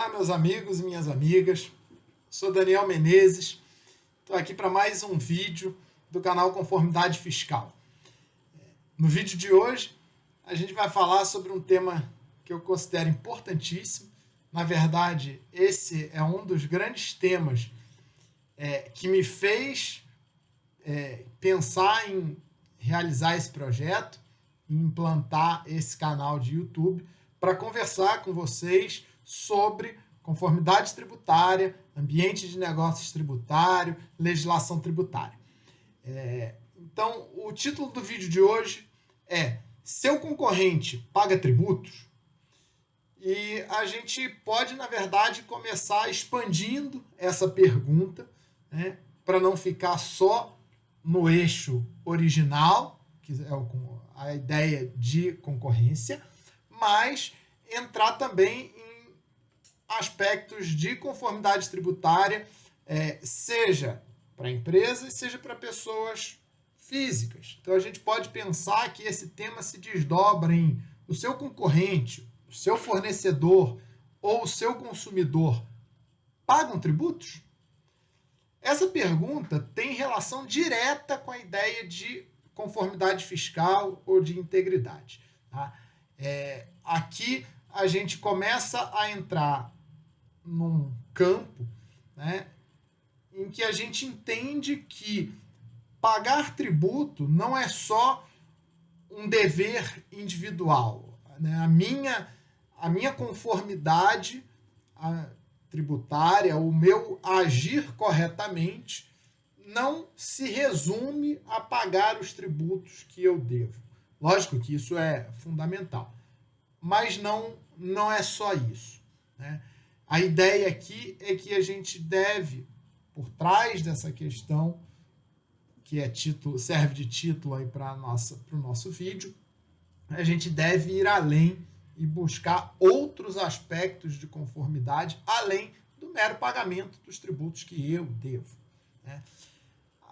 Olá, meus amigos e minhas amigas. Sou Daniel Menezes. Estou aqui para mais um vídeo do canal Conformidade Fiscal. No vídeo de hoje, a gente vai falar sobre um tema que eu considero importantíssimo. Na verdade, esse é um dos grandes temas que me fez pensar em realizar esse projeto, em implantar esse canal de YouTube, para conversar com vocês sobre conformidade tributária, ambiente de negócios tributário, legislação tributária. Então, o título do vídeo de hoje é Seu concorrente paga tributos? E a gente pode, na verdade, começar expandindo essa pergunta, né, para não ficar só no eixo original, que é a ideia de concorrência, mas entrar também em aspectos de conformidade tributária, seja para empresas, seja para pessoas físicas. Então, a gente pode pensar que esse tema se desdobra em o seu concorrente, o seu fornecedor ou o seu consumidor pagam tributos? Essa pergunta tem relação direta com a ideia de conformidade fiscal ou de integridade. Tá? Aqui a gente começa a entrar num campo, né, em que a gente entende que pagar tributo não é só um dever individual. Né? A minha conformidade tributária, o meu agir corretamente, não se resume a pagar os tributos que eu devo. Lógico que isso é fundamental, mas não é só isso. Né? A ideia aqui é que a gente deve, por trás dessa questão, que serve de título aí para o nosso vídeo, a gente deve ir além e buscar outros aspectos de conformidade, além do mero pagamento dos tributos que eu devo. Né?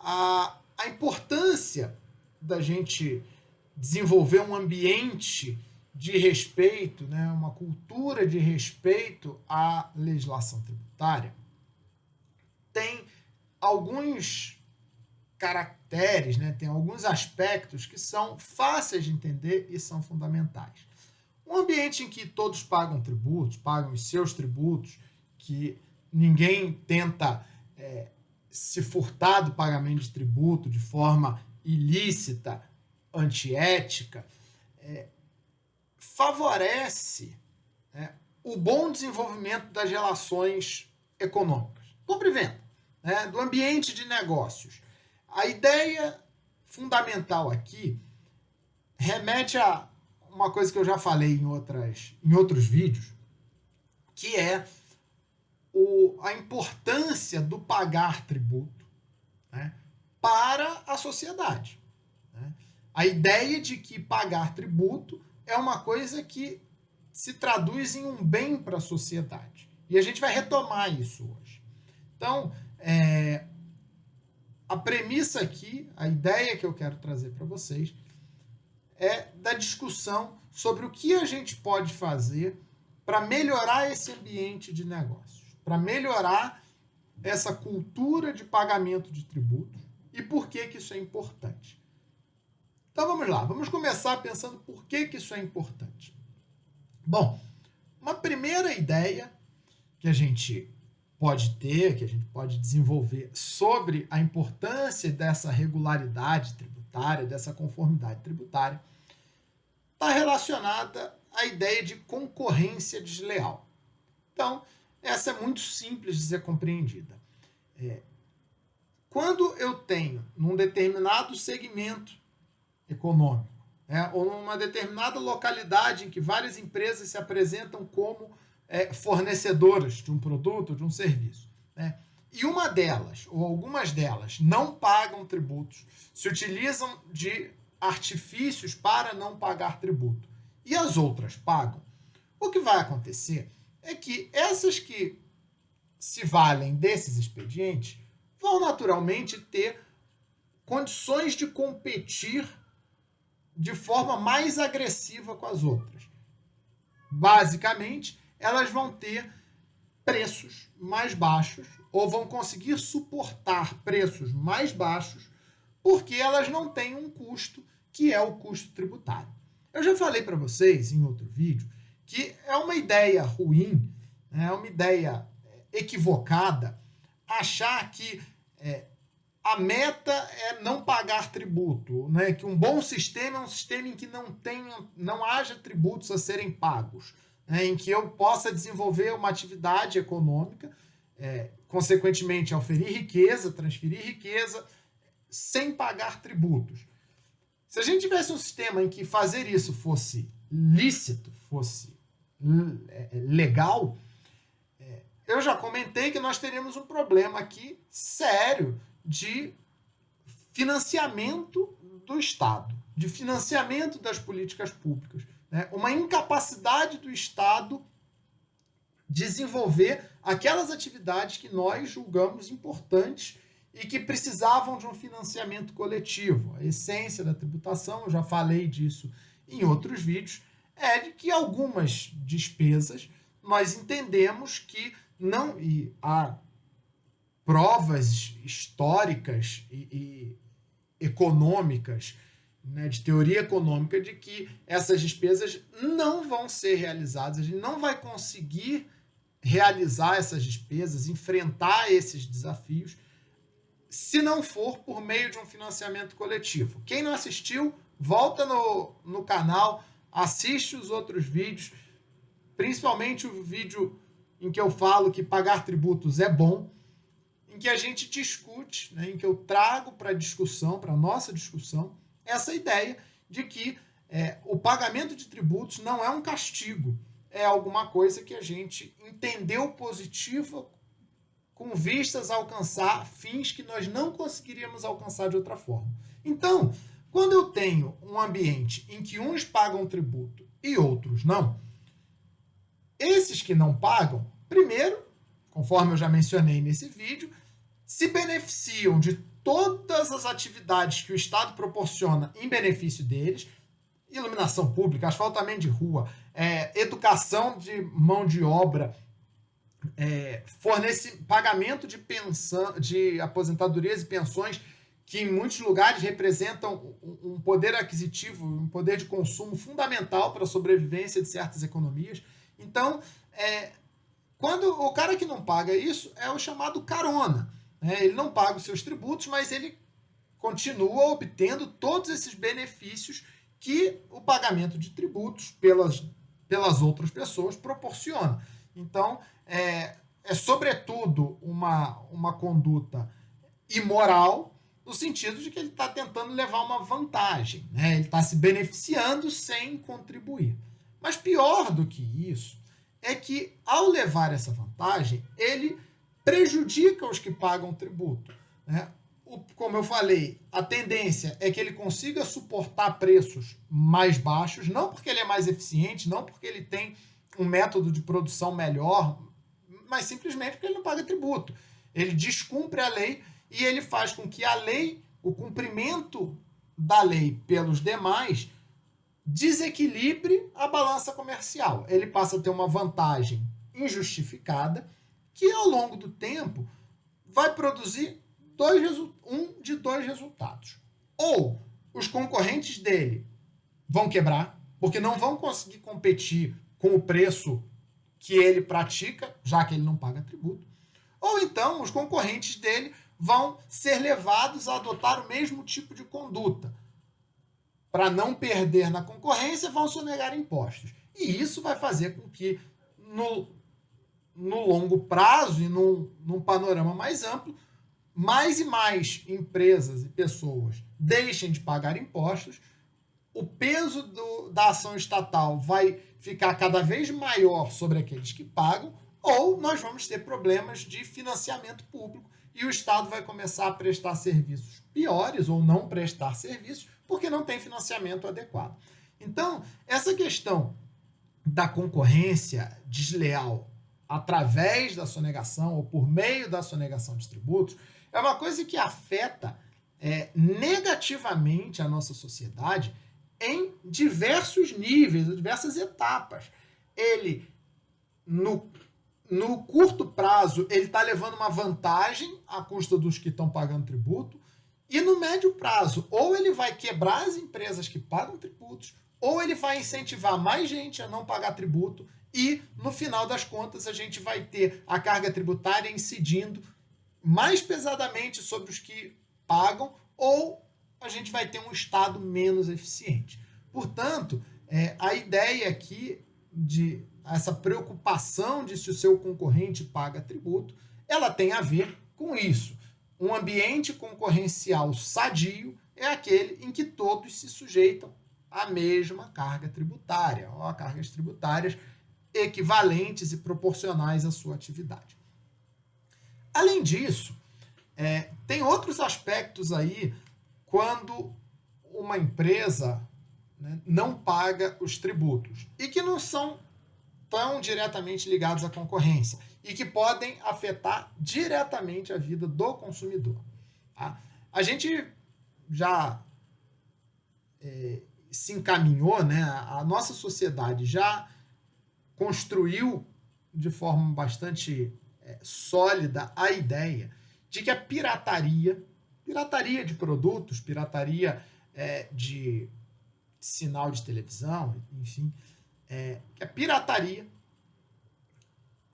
A importância da gente desenvolver um ambiente de respeito, né, uma cultura de respeito à legislação tributária, tem alguns caracteres, né, tem alguns aspectos que são fáceis de entender e são fundamentais. Um ambiente em que todos pagam tributos, pagam os seus tributos, que ninguém tenta se furtar do pagamento de tributo de forma ilícita, antiética, favorece o bom desenvolvimento das relações econômicas, compra e venda, né, do ambiente de negócios. A ideia fundamental aqui remete a uma coisa que eu já falei em outros vídeos, que é a importância do pagar tributo, né, para a sociedade. Né? A ideia de que pagar tributo é uma coisa que se traduz em um bem para a sociedade. E a gente vai retomar isso hoje. Então, a premissa aqui, a ideia que eu quero trazer para vocês, é da discussão sobre o que a gente pode fazer para melhorar esse ambiente de negócios, para melhorar essa cultura de pagamento de tributos e por que isso é importante. Então vamos lá, vamos começar pensando por que isso é importante. Bom, uma primeira ideia que a gente pode ter, que a gente pode desenvolver sobre a importância dessa regularidade tributária, dessa conformidade tributária, está relacionada à ideia de concorrência desleal. Então, essa é muito simples de ser compreendida. Quando eu tenho, num determinado segmento econômico, ou numa determinada localidade em que várias empresas se apresentam como fornecedoras de um produto, de um serviço, né, e uma delas, ou algumas delas, não pagam tributos, se utilizam de artifícios para não pagar tributo, e as outras pagam, o que vai acontecer é que essas que se valem desses expedientes vão naturalmente ter condições de competir de forma mais agressiva com as outras. Basicamente, elas vão ter preços mais baixos ou vão conseguir suportar preços mais baixos porque elas não têm um custo que é o custo tributário. Eu já falei para vocês em outro vídeo que é uma ideia ruim, é uma ideia equivocada achar que a meta é não pagar tributo, né? Que um bom sistema é um sistema em que não haja tributos a serem pagos, né? Em que eu possa desenvolver uma atividade econômica, consequentemente transferir riqueza, sem pagar tributos. Se a gente tivesse um sistema em que fazer isso fosse lícito, fosse legal, eu já comentei que nós teríamos um problema aqui sério de financiamento do Estado, de financiamento das políticas públicas, né? Uma incapacidade do Estado desenvolver aquelas atividades que nós julgamos importantes e que precisavam de um financiamento coletivo. A essência da tributação, eu já falei disso em outros vídeos, é de que algumas despesas nós entendemos que não, e há provas históricas e econômicas, né, de teoria econômica, de que essas despesas não vão ser realizadas, a gente não vai conseguir realizar essas despesas, enfrentar esses desafios, se não for por meio de um financiamento coletivo. Quem não assistiu, volta no canal, assiste os outros vídeos, principalmente o vídeo em que eu falo que pagar tributos é bom, em que a gente discute, né, em que eu trago para discussão, para nossa discussão, essa ideia de que o pagamento de tributos não é um castigo, é alguma coisa que a gente entendeu positivo com vistas a alcançar fins que nós não conseguiríamos alcançar de outra forma. Então, quando eu tenho um ambiente em que uns pagam tributo e outros não, esses que não pagam, primeiro, conforme eu já mencionei nesse vídeo, se beneficiam de todas as atividades que o Estado proporciona em benefício deles, iluminação pública, asfaltamento de rua, educação de mão de obra, pagamento de aposentadorias e pensões, que em muitos lugares representam um poder aquisitivo, um poder de consumo fundamental para a sobrevivência de certas economias. Então, quando o cara que não paga isso é o chamado carona, né? Ele não paga os seus tributos, mas ele continua obtendo todos esses benefícios que o pagamento de tributos pelas outras pessoas proporciona. Então, é sobretudo uma conduta imoral, no sentido de que ele está tentando levar uma vantagem, né? Ele está se beneficiando sem contribuir. Mas pior do que isso é que, ao levar essa vantagem, ele prejudica os que pagam tributo, né? Como eu falei, a tendência é que ele consiga suportar preços mais baixos, não porque ele é mais eficiente, não porque ele tem um método de produção melhor, mas simplesmente porque ele não paga tributo. Ele descumpre a lei e ele faz com que a lei, o cumprimento da lei pelos demais, desequilibre a balança comercial. Ele passa a ter uma vantagem injustificada que, ao longo do tempo, vai produzir um de dois resultados. Ou os concorrentes dele vão quebrar, porque não vão conseguir competir com o preço que ele pratica, já que ele não paga tributo. Ou então os concorrentes dele vão ser levados a adotar o mesmo tipo de conduta. Para não perder na concorrência, vão sonegar impostos. E isso vai fazer com que, no longo prazo e num panorama mais amplo, mais e mais empresas e pessoas deixem de pagar impostos, o peso da ação estatal vai ficar cada vez maior sobre aqueles que pagam, ou nós vamos ter problemas de financiamento público e o Estado vai começar a prestar serviços piores ou não prestar serviços porque não tem financiamento adequado. Então, essa questão da concorrência desleal através da sonegação ou por meio da sonegação de tributos é uma coisa que afeta negativamente a nossa sociedade em diversos níveis, diversas etapas. Ele, no curto prazo, ele está levando uma vantagem à custa dos que estão pagando tributo, e no médio prazo, ou ele vai quebrar as empresas que pagam tributos, ou ele vai incentivar mais gente a não pagar tributo, e no final das contas a gente vai ter a carga tributária incidindo mais pesadamente sobre os que pagam, ou a gente vai ter um Estado menos eficiente. Portanto, a ideia aqui de essa preocupação de se o seu concorrente paga tributo, ela tem a ver com isso. Um ambiente concorrencial sadio é aquele em que todos se sujeitam à mesma carga tributária, ou a cargas tributárias equivalentes e proporcionais à sua atividade. Além disso, tem outros aspectos aí quando uma empresa, né, não paga os tributos e que não são tão diretamente ligados à concorrência e que podem afetar diretamente a vida do consumidor. Tá? A gente já se encaminhou, né? A nossa sociedade já construiu de forma bastante sólida a ideia de que a pirataria de produtos, pirataria de sinal de televisão, enfim, que a pirataria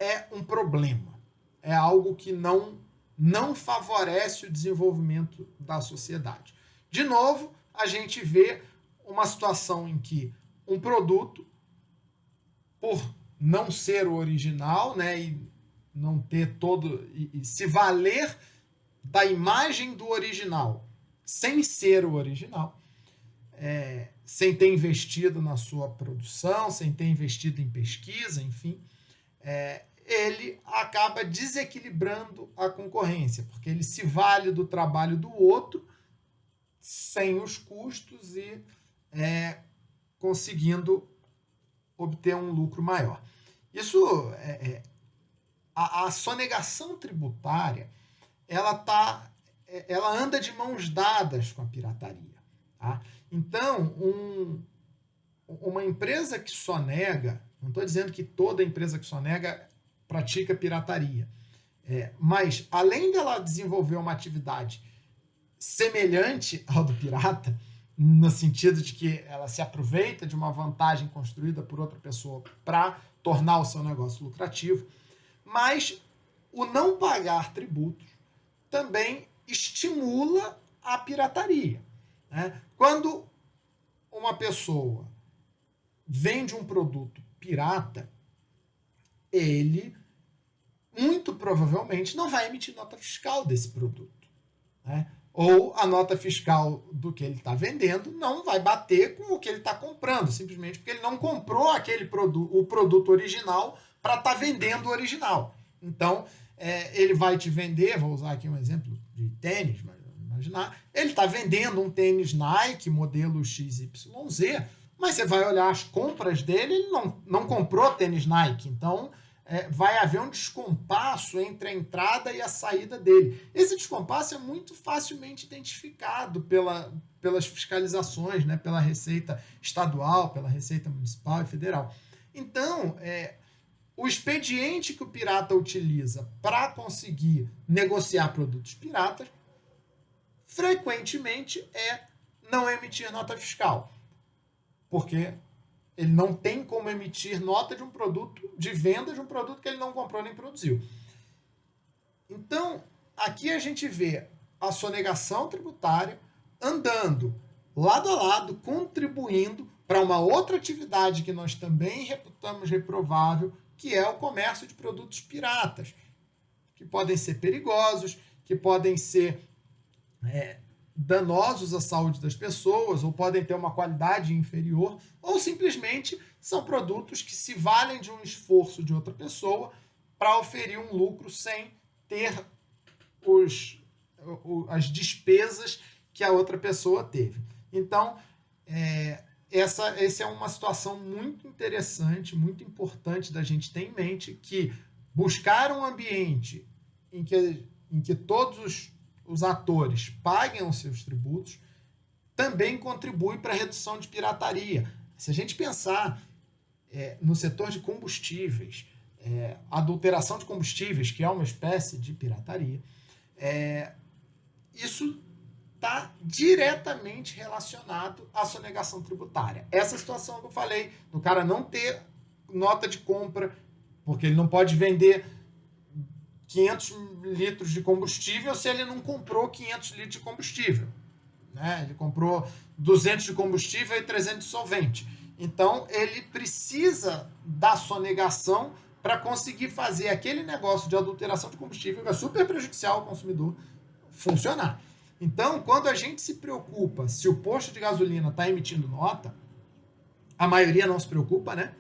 é um problema, é algo que não favorece o desenvolvimento da sociedade. De novo, a gente vê uma situação em que um produto, por não ser o original, né, e não ter e se valer da imagem do original sem ser o original, sem ter investido na sua produção, sem ter investido em pesquisa, enfim, ele acaba desequilibrando a concorrência, porque ele se vale do trabalho do outro sem os custos e conseguindo obter um lucro maior. Isso, a sonegação tributária, ela anda de mãos dadas com a pirataria. Tá? Então, uma empresa que sonega, não estou dizendo que toda empresa que sonega pratica pirataria, mas além dela desenvolver uma atividade semelhante ao do pirata, no sentido de que ela se aproveita de uma vantagem construída por outra pessoa para tornar o seu negócio lucrativo, mas o não pagar tributos também estimula a pirataria. Né? Quando uma pessoa vende um produto pirata, ele muito provavelmente não vai emitir nota fiscal desse produto. Né? Ou a nota fiscal do que ele está vendendo não vai bater com o que ele está comprando, simplesmente porque ele não comprou o produto original para estar vendendo o original. Então, ele vai te vender, vou usar aqui um exemplo de tênis, mas imaginar, ele está vendendo um tênis Nike, modelo XYZ, mas você vai olhar as compras dele, ele não comprou tênis Nike, então vai haver um descompasso entre a entrada e a saída dele. Esse descompasso é muito facilmente identificado pelas fiscalizações, né, pela Receita Estadual, pela Receita Municipal e Federal. Então, o expediente que o pirata utiliza para conseguir negociar produtos piratas, frequentemente não emitir nota fiscal, porque ele não tem como emitir nota de venda de um produto que ele não comprou nem produziu. Então, aqui a gente vê a sonegação tributária andando lado a lado, contribuindo para uma outra atividade que nós também reputamos reprovável, que é o comércio de produtos piratas, que podem ser perigosos, que podem ser danosos à saúde das pessoas, ou podem ter uma qualidade inferior, ou simplesmente são produtos que se valem de um esforço de outra pessoa para oferir um lucro sem ter as despesas que a outra pessoa teve. Então, essa é uma situação muito interessante, muito importante da gente ter em mente, que buscar um ambiente em que todos os atores paguem os seus tributos também contribui para a redução de pirataria. Se a gente pensar no setor de combustíveis, adulteração de combustíveis, que é uma espécie de pirataria, isso está diretamente relacionado à sonegação tributária. Essa situação que eu falei, do cara não ter nota de compra, porque ele não pode vender 500 litros de combustível se ele não comprou 500 litros de combustível. Né? Ele comprou 200 de combustível e 300 de solvente. Então, ele precisa da sonegação para conseguir fazer aquele negócio de adulteração de combustível, que é super prejudicial ao consumidor, funcionar. Então, quando a gente se preocupa se o posto de gasolina está emitindo nota, a maioria não se preocupa, né?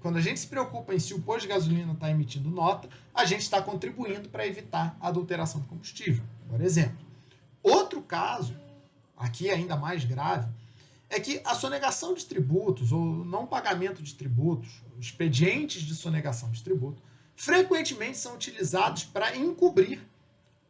Quando a gente se preocupa em se o posto de gasolina está emitindo nota, a gente está contribuindo para evitar a adulteração de combustível, por exemplo. Outro caso, aqui ainda mais grave, é que a sonegação de tributos ou não pagamento de tributos, expedientes de sonegação de tributo, frequentemente são utilizados para encobrir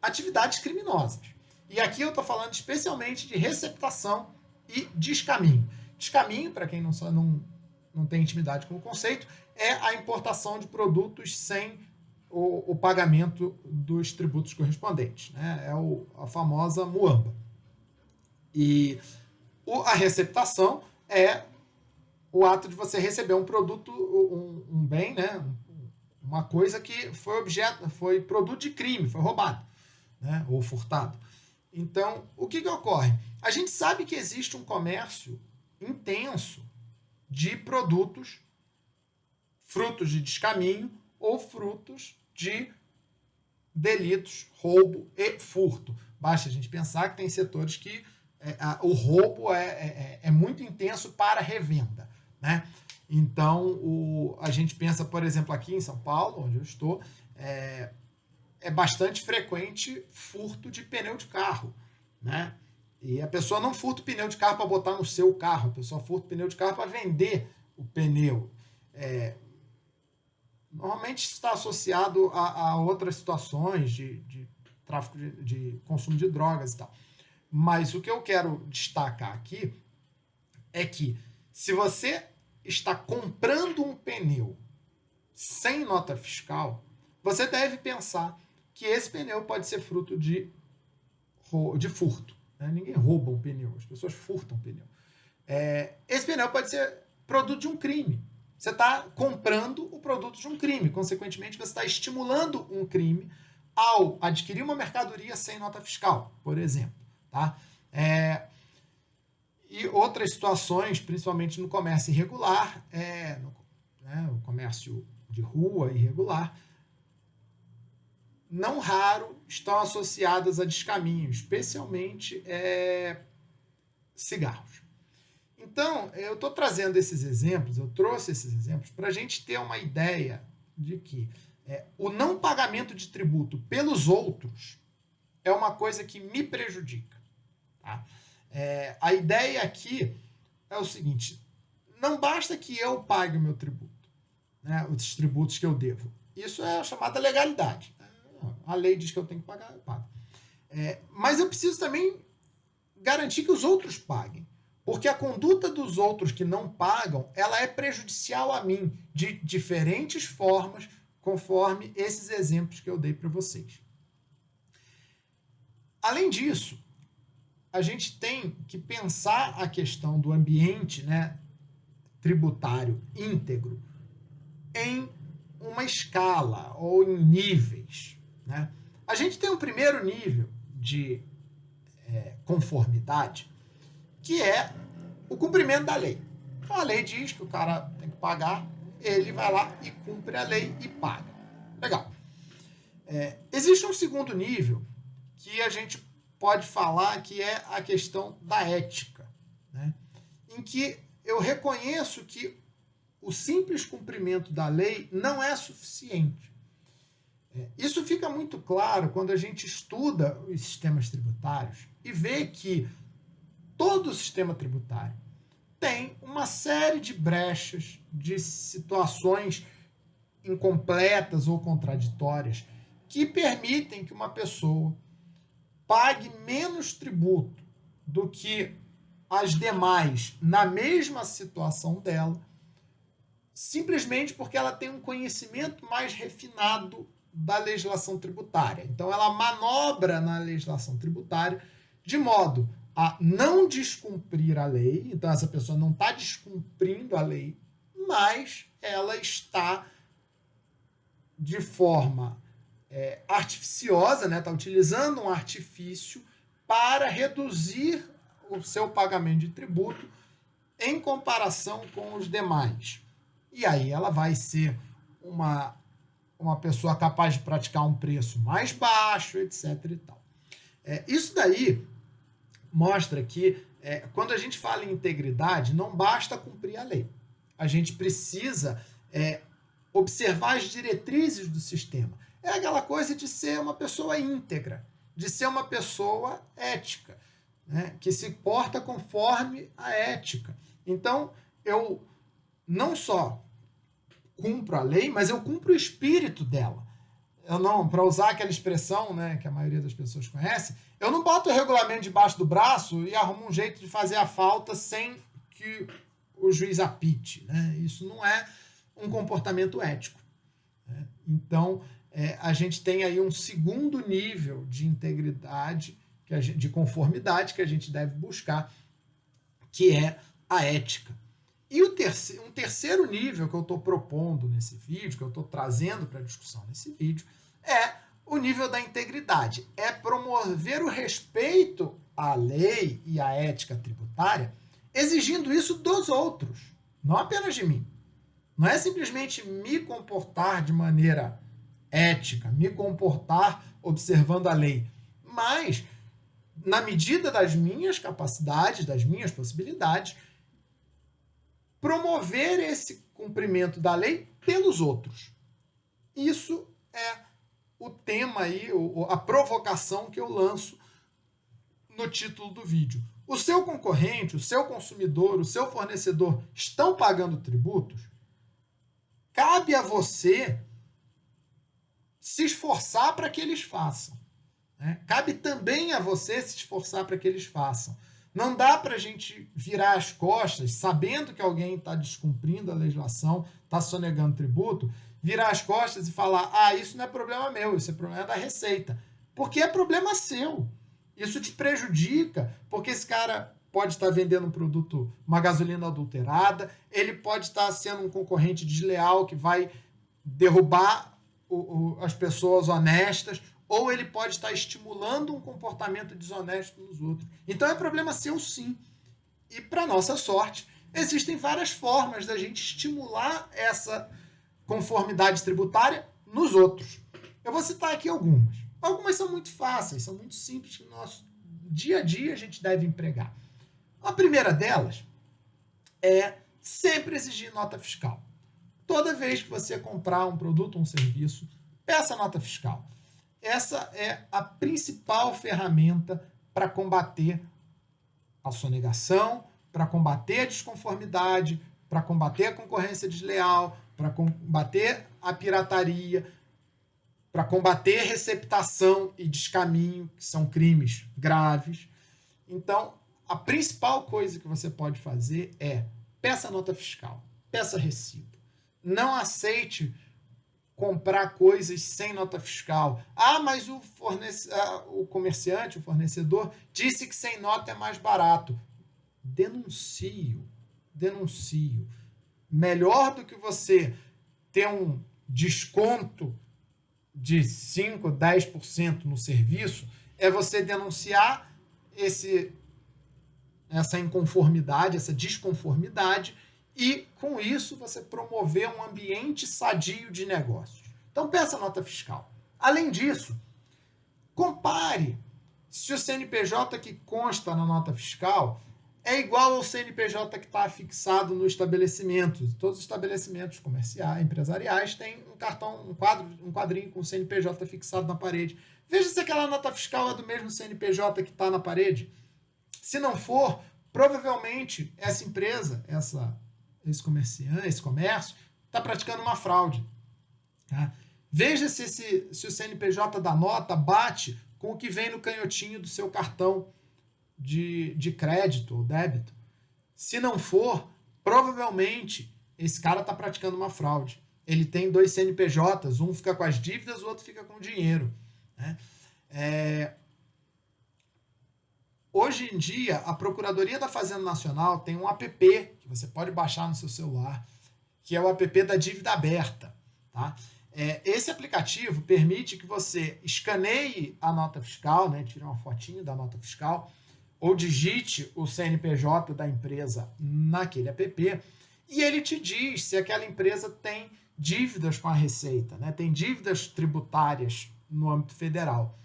atividades criminosas. E aqui eu estou falando especialmente de receptação e descaminho. Descaminho, para quem não tem intimidade com o conceito, é a importação de produtos sem o pagamento dos tributos correspondentes. Né? É a famosa muamba. E a receptação é o ato de você receber um produto, um bem, né? Uma coisa que foi produto de crime, foi roubado, né? Ou furtado. Então, o que ocorre? A gente sabe que existe um comércio intenso de produtos frutos de descaminho ou frutos de delitos, roubo e furto. Basta a gente pensar que tem setores que o roubo é muito intenso para revenda, né? Então, a gente pensa, por exemplo, aqui em São Paulo, onde eu estou, é bastante frequente furto de pneu de carro, né? E a pessoa não furta o pneu de carro para botar no seu carro, a pessoa furta o pneu de carro para vender o pneu. Normalmente está associado a outras situações de tráfico de consumo de drogas e tal. Mas o que eu quero destacar aqui é que se você está comprando um pneu sem nota fiscal, você deve pensar que esse pneu pode ser fruto de furto. Né? Ninguém rouba um pneu, as pessoas furtam um pneu. Esse pneu pode ser produto de um crime. Você está comprando o produto de um crime. Consequentemente, você está estimulando um crime ao adquirir uma mercadoria sem nota fiscal, por exemplo. Tá? E outras situações, principalmente no comércio irregular, o comércio de rua irregular, não raro estão associadas a descaminho, especialmente cigarros. Então, eu estou trazendo esses exemplos, eu trouxe esses exemplos para a gente ter uma ideia de que o não pagamento de tributo pelos outros é uma coisa que me prejudica. Tá? A ideia aqui é o seguinte: não basta que eu pague o meu tributo, né, os tributos que eu devo. Isso é a chamada legalidade. A lei diz que eu tenho que pagar, eu pago. Mas eu preciso também garantir que os outros paguem. Porque a conduta dos outros que não pagam, ela é prejudicial a mim de diferentes formas, conforme esses exemplos que eu dei para vocês. Além disso, a gente tem que pensar a questão do ambiente, né, tributário íntegro em uma escala ou em níveis. Né? A gente tem um primeiro nível de conformidade, que é o cumprimento da lei. Então, a lei diz que o cara tem que pagar, ele vai lá e cumpre a lei e paga. Legal. Existe um segundo nível que a gente pode falar que é a questão da ética, né? Em que eu reconheço que o simples cumprimento da lei não é suficiente. Isso fica muito claro quando a gente estuda os sistemas tributários e vê que todo o sistema tributário tem uma série de brechas, de situações incompletas ou contraditórias que permitem que uma pessoa pague menos tributo do que as demais na mesma situação dela, simplesmente porque ela tem um conhecimento mais refinado da legislação tributária. Então, ela manobra na legislação tributária de modo a não descumprir a lei. Então, essa pessoa não está descumprindo a lei, mas ela está de forma artificiosa, né? Está utilizando um artifício para reduzir o seu pagamento de tributo em comparação com os demais. E aí ela vai ser uma pessoa capaz de praticar um preço mais baixo, etc. e tal. Isso daí mostra que quando a gente fala em integridade, não basta cumprir a lei. A gente precisa observar as diretrizes do sistema. É aquela coisa de ser uma pessoa íntegra, de ser uma pessoa ética, né, que se porta conforme a ética. Então, eu não só cumpro a lei, mas eu cumpro o espírito dela. Eu não, para usar aquela expressão, né, que a maioria das pessoas conhece, eu não boto o regulamento debaixo do braço e arrumo um jeito de fazer a falta sem que o juiz apite, né? Isso não é um comportamento ético, né? Então, a gente tem aí um segundo nível de integridade, de conformidade que a gente deve buscar, que é a ética. E um terceiro nível que eu estou propondo nesse vídeo, que eu estou trazendo para a discussão nesse vídeo, é o nível da integridade. É promover o respeito à lei e à ética tributária, exigindo isso dos outros, não apenas de mim. Não é simplesmente me comportar de maneira ética, me comportar observando a lei, mas, na medida das minhas capacidades, das minhas possibilidades, promover esse cumprimento da lei pelos outros. Isso é o tema aí, a provocação que eu lanço no título do vídeo. O seu concorrente, o seu consumidor, o seu fornecedor estão pagando tributos? Cabe a você se esforçar para que eles façam, né? Cabe também a você se esforçar para que eles façam. Não dá para a gente virar as costas, sabendo que alguém está descumprindo a legislação, está sonegando tributo, virar as costas e falar, isso não é problema meu, isso é problema da Receita. Porque é problema seu. Isso te prejudica, porque esse cara pode estar vendendo um produto, uma gasolina adulterada, ele pode estar sendo um concorrente desleal que vai derrubar as pessoas honestas, ou ele pode estar estimulando um comportamento desonesto nos outros. Então é problema seu, sim. E, para nossa sorte, existem várias formas da gente estimular essa conformidade tributária nos outros. Eu vou citar aqui algumas. Algumas são muito fáceis, são muito simples, que no nosso dia a dia a gente deve empregar. A primeira delas é sempre exigir nota fiscal. Toda vez que você comprar um produto ou um serviço, peça nota fiscal. Essa é a principal ferramenta para combater a sonegação, para combater a desconformidade, para combater a concorrência desleal, para combater a pirataria, para combater receptação e descaminho, que são crimes graves. Então, a principal coisa que você pode fazer é peça nota fiscal, peça recibo. Não aceite comprar coisas sem nota fiscal. Mas o comerciante, o fornecedor, disse que sem nota é mais barato. Denuncio. Melhor do que você ter um desconto de 5%, 10% no serviço, é você denunciar essa inconformidade, essa desconformidade, e, com isso, você promover um ambiente sadio de negócios. Então, peça nota fiscal. Além disso, compare se o CNPJ que consta na nota fiscal é igual ao CNPJ que está fixado no estabelecimento. Todos os estabelecimentos comerciais, empresariais, têm um quadrinho com o CNPJ fixado na parede. Veja se aquela nota fiscal é do mesmo CNPJ que está na parede. Se não for, provavelmente essa empresa, esse comércio, está praticando uma fraude. Tá? Veja se o CNPJ da nota bate com o que vem no canhotinho do seu cartão de crédito ou débito. Se não for, provavelmente esse cara está praticando uma fraude. Ele tem 2 CNPJs, um fica com as dívidas, o outro fica com o dinheiro, né? Hoje em dia, a Procuradoria da Fazenda Nacional tem um app que você pode baixar no seu celular, que é o app da dívida aberta, tá? Esse aplicativo permite que você escaneie a nota fiscal, né, tire uma fotinho da nota fiscal, ou digite o CNPJ da empresa naquele app, e ele te diz se aquela empresa tem dívidas com a Receita, né, tem dívidas tributárias no âmbito federal.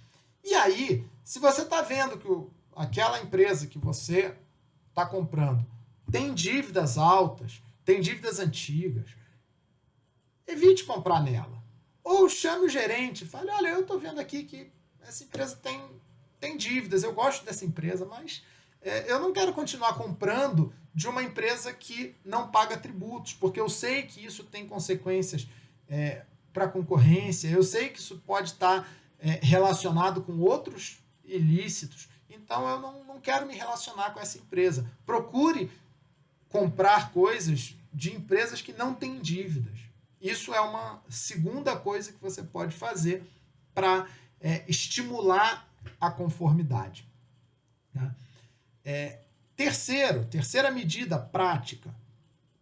E aí, se você está vendo que aquela empresa que você está comprando tem dívidas altas, tem dívidas antigas, evite comprar nela. Ou chame o gerente e fale, olha, eu estou vendo aqui que essa empresa tem dívidas, eu gosto dessa empresa, mas eu não quero continuar comprando de uma empresa que não paga tributos, porque eu sei que isso tem consequências para a concorrência, eu sei que isso pode estar relacionado com outros ilícitos, então eu não quero me relacionar com essa empresa. Procure comprar coisas de empresas que não têm dívidas. Isso é uma segunda coisa que você pode fazer para estimular a conformidade. Tá? Terceira medida prática.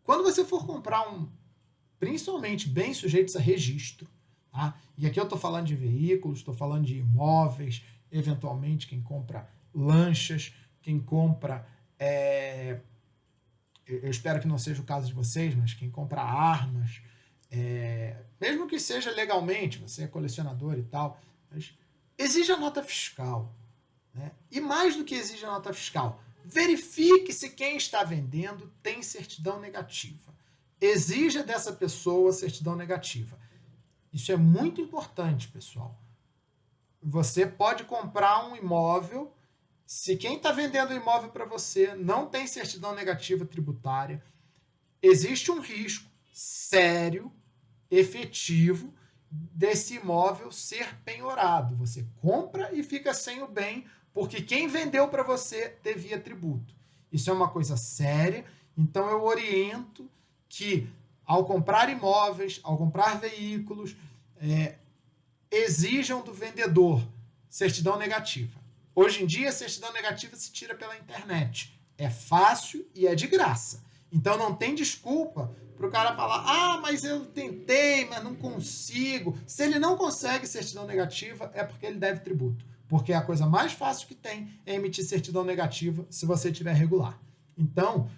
Quando você for comprar principalmente bens sujeitos a registro, tá? E aqui eu estou falando de veículos, estou falando de imóveis, eventualmente quem compra lanchas, quem compra... eu espero que não seja o caso de vocês, mas quem compra armas, mesmo que seja legalmente, você é colecionador e tal, mas exija nota fiscal. Né? E mais do que exija nota fiscal, verifique se quem está vendendo tem certidão negativa. Exija dessa pessoa certidão negativa. Isso é muito importante, pessoal. Você pode comprar um imóvel, se quem está vendendo o imóvel para você não tem certidão negativa tributária, existe um risco sério, efetivo, desse imóvel ser penhorado. Você compra e fica sem o bem, porque quem vendeu para você devia tributo. Isso é uma coisa séria, então eu oriento que, ao comprar imóveis, ao comprar veículos, exijam do vendedor certidão negativa. Hoje em dia, a certidão negativa se tira pela internet. É fácil e é de graça. Então não tem desculpa para o cara falar, mas eu tentei, mas não consigo. Se ele não consegue certidão negativa, é porque ele deve tributo. Porque a coisa mais fácil que tem é emitir certidão negativa se você tiver regular. Então,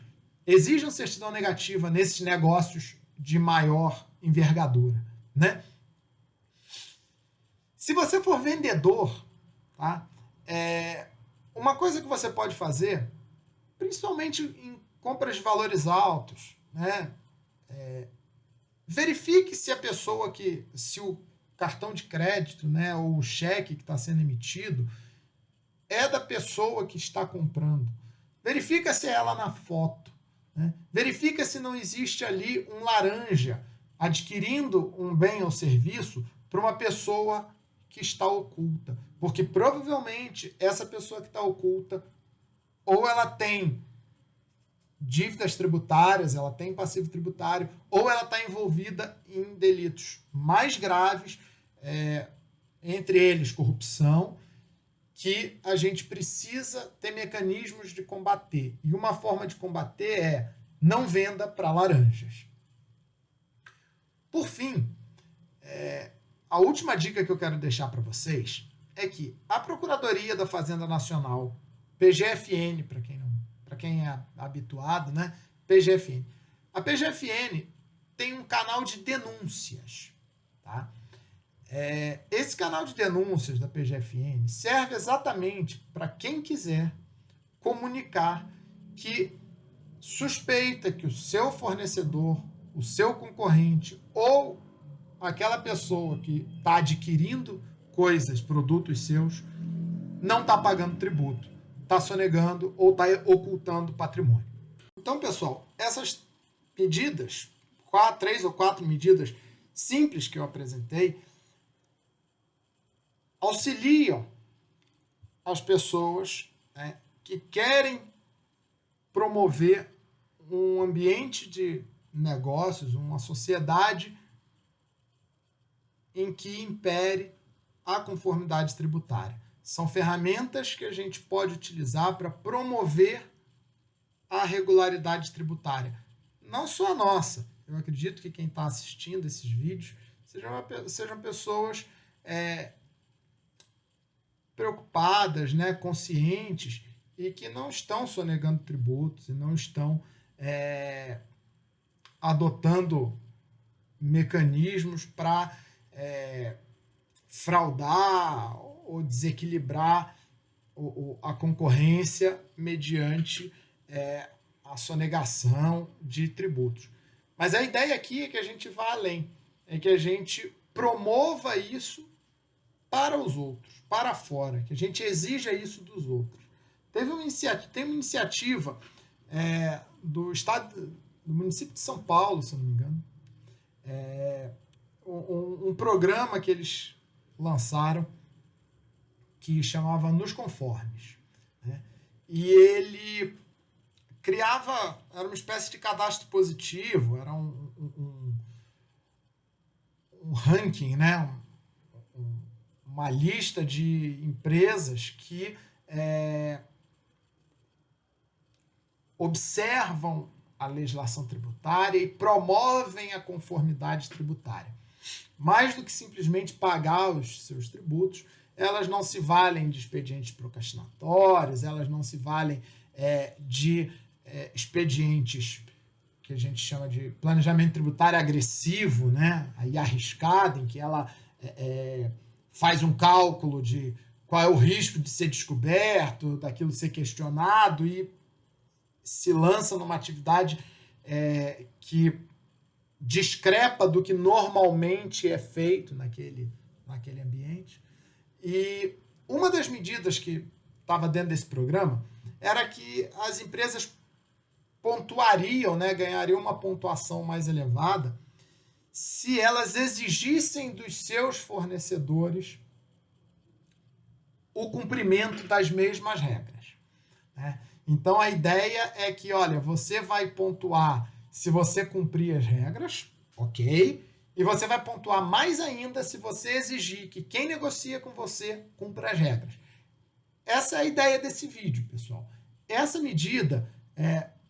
exijam certidão negativa nesses negócios de maior envergadura, né? Se você for vendedor, tá? Uma coisa que você pode fazer, principalmente em compras de valores altos, né? Verifique se a pessoa se o cartão de crédito, né, ou o cheque que está sendo emitido é da pessoa que está comprando. Verifica se é ela na foto. Né? Verifica se não existe ali um laranja adquirindo um bem ou serviço para uma pessoa que está oculta. Porque provavelmente essa pessoa que está oculta, ou ela tem dívidas tributárias, ela tem passivo tributário, ou ela está envolvida em delitos mais graves, entre eles corrupção, que a gente precisa ter mecanismos de combater. E uma forma de combater é não venda para laranjas. Por fim, a última dica que eu quero deixar para vocês é que a Procuradoria da Fazenda Nacional, PGFN, para quem é habituado, né? PGFN. A PGFN tem um canal de denúncias, tá? Esse canal de denúncias da PGFN serve exatamente para quem quiser comunicar que suspeita que o seu fornecedor, o seu concorrente ou aquela pessoa que está adquirindo coisas, produtos seus, não está pagando tributo, está sonegando ou está ocultando patrimônio. Então, pessoal, essas medidas, 3 ou 4 medidas simples que eu apresentei, auxiliam as pessoas, né, que querem promover um ambiente de negócios, uma sociedade em que impere a conformidade tributária. São ferramentas que a gente pode utilizar para promover a regularidade tributária. Não só a nossa. Eu acredito que quem está assistindo esses vídeos sejam pessoas preocupadas, né, conscientes, e que não estão sonegando tributos e não estão adotando mecanismos para fraudar ou desequilibrar a concorrência mediante a sonegação de tributos. Mas a ideia aqui é que a gente vá além, é que a gente promova isso para os outros, para fora, que a gente exija isso dos outros. Tem uma iniciativa do estado, do município de São Paulo, se não me engano, um programa que eles lançaram que chamava Nos Conformes, né? E ele criava, era uma espécie de cadastro positivo, era um ranking, né? Uma lista de empresas que observam a legislação tributária e promovem a conformidade tributária. Mais do que simplesmente pagar os seus tributos, elas não se valem de expedientes procrastinatórios, elas não se valem de expedientes que a gente chama de planejamento tributário agressivo, né? Aí arriscado, em que ela faz um cálculo de qual é o risco de ser descoberto, daquilo ser questionado e se lança numa atividade que discrepa do que normalmente é feito naquele ambiente. E uma das medidas que estava dentro desse programa era que as empresas pontuariam, né, ganhariam uma pontuação mais elevada se elas exigissem dos seus fornecedores o cumprimento das mesmas regras, né? Então, a ideia é que, olha, você vai pontuar se você cumprir as regras, ok? E você vai pontuar mais ainda se você exigir que quem negocia com você cumpra as regras. Essa é a ideia desse vídeo, pessoal. Essa medida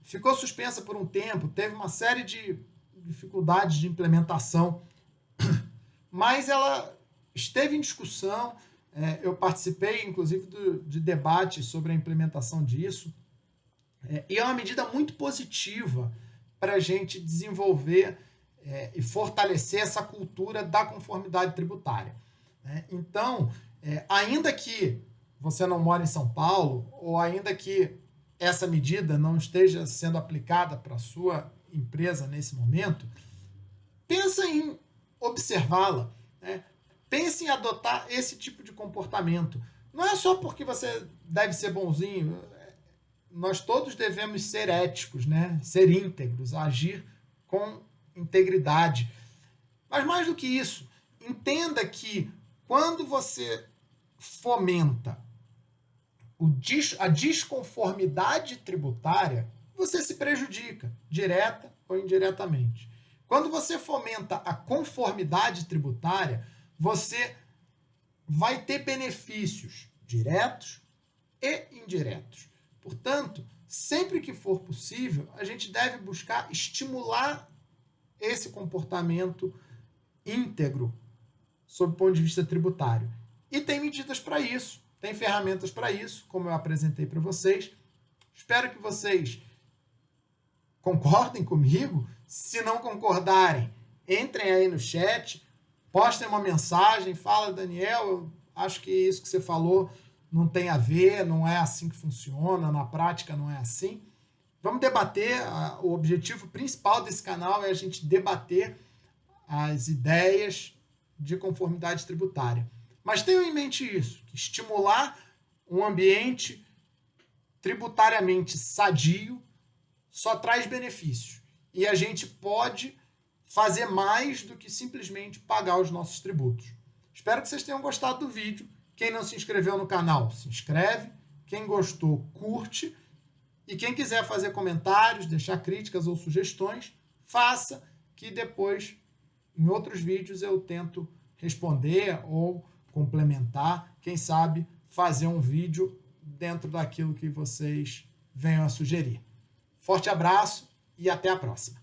ficou suspensa por um tempo, teve uma série de dificuldades de implementação, mas ela esteve em discussão. Eu participei, inclusive, de debates sobre a implementação disso. E é uma medida muito positiva para a gente desenvolver e fortalecer essa cultura da conformidade tributária, né? Então, ainda que você não mora em São Paulo, ou ainda que essa medida não esteja sendo aplicada para a sua empresa nesse momento, pensa em observá-la, né? Pense em adotar esse tipo de comportamento. Não é só porque você deve ser bonzinho. Nós todos devemos ser éticos, né? Ser íntegros, agir com integridade. Mas mais do que isso, entenda que quando você fomenta a desconformidade tributária, você se prejudica, direta ou indiretamente. Quando você fomenta a conformidade tributária, você vai ter benefícios diretos e indiretos. Portanto, sempre que for possível, a gente deve buscar estimular esse comportamento íntegro sob o ponto de vista tributário. E tem medidas para isso, tem ferramentas para isso, como eu apresentei para vocês. Espero que vocês concordem comigo. Se não concordarem, entrem aí no chat, postem uma mensagem, fala, Daniel, eu acho que isso que você falou não tem a ver, não é assim que funciona, na prática não é assim. Vamos debater, o objetivo principal desse canal é a gente debater as ideias de conformidade tributária. Mas tenham em mente isso, que estimular um ambiente tributariamente sadio só traz benefícios. E a gente pode fazer mais do que simplesmente pagar os nossos tributos. Espero que vocês tenham gostado do vídeo. Quem não se inscreveu no canal, se inscreve. Quem gostou, curte. E quem quiser fazer comentários, deixar críticas ou sugestões, faça, que depois, em outros vídeos, eu tento responder ou complementar, quem sabe fazer um vídeo dentro daquilo que vocês venham a sugerir. Forte abraço e até a próxima!